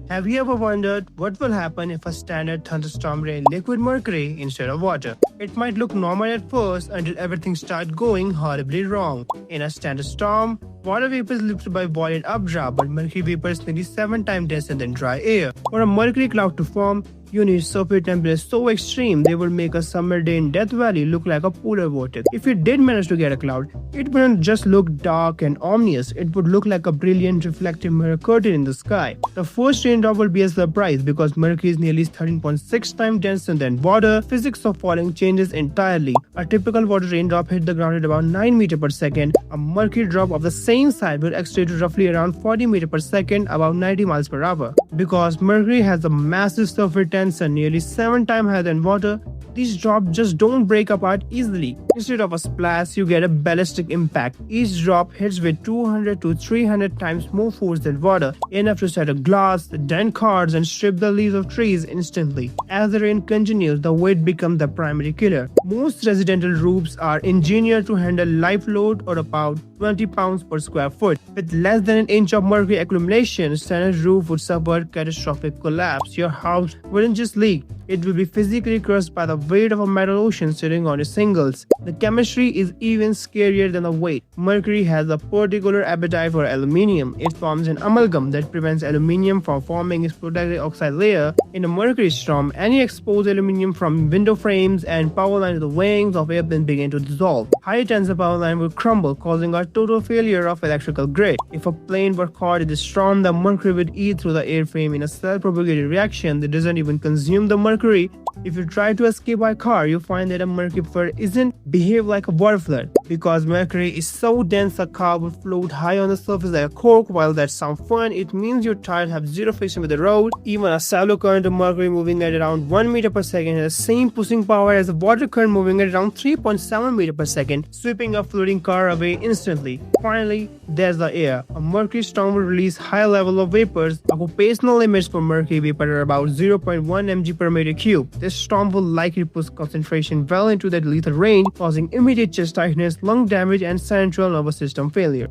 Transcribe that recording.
Have you ever wondered what will happen if a standard thunderstorm rains liquid mercury instead of water? It might look normal at first until everything starts going horribly wrong. In a standard storm, water vapor is lifted by violent updraft, but mercury vapor is nearly 7 times denser than dry air. For a mercury cloud to form, you need surface temperature so extreme they would make a summer day in Death Valley look like a polar vortex. If you did manage to get a cloud, it wouldn't just look dark and ominous, it would look like a brilliant reflective mirror curtain in the sky. The first raindrop will be a surprise because mercury is nearly 13.6 times denser than water. Physics of falling changes entirely. A typical water raindrop hit the ground at about 9 meters per second. A mercury drop of the same size will accelerate roughly around 40 meters per second, about 90 miles per hour. Because mercury has a massive surface tension nearly 7 times higher than water, these drops just don't break apart easily. Instead of a splash, you get a ballistic impact. Each drop hits with 200 to 300 times more force than water, enough to shatter glass, dent cars, and strip the leaves of trees instantly. As the rain continues, the weight becomes the primary killer. Most residential roofs are engineered to handle live load or about 20 pounds per square foot. With less than an inch of mercury accumulation, a standard roof would suffer catastrophic collapse. Your house wouldn't just leak, it will be physically crushed by the weight of a metal ocean sitting on its shingles. The chemistry is even scarier than the weight. Mercury has a particular appetite for aluminium. It forms an amalgam that prevents aluminium from forming its protective oxide layer. In a mercury storm, any exposed aluminium from window frames and power lines to the wings of airplanes begin to dissolve. High tensile power line will crumble, causing a total failure of electrical grid. If a plane were caught in the storm, the mercury would eat through the airframe in a self-propagated reaction that doesn't even consume the mercury. If you try to escape by car, you find that a mercury flood isn't behave like a water flood. Because mercury is so dense, a car would float high on the surface like a cork. While that sounds fun, it means your tires have zero friction with the road. Even a shallow current of mercury moving at around 1 meter per second has the same pushing power as a water current moving at around 3.7 meters per second, sweeping a floating car away instantly. Finally, there's the air. A mercury storm will release high level of vapors. Occupational limits for mercury vapor are about 0.1 mg per meter cube. This storm will likely push concentration well into that lethal range, causing immediate chest tightness, lung damage, and central nervous system failure.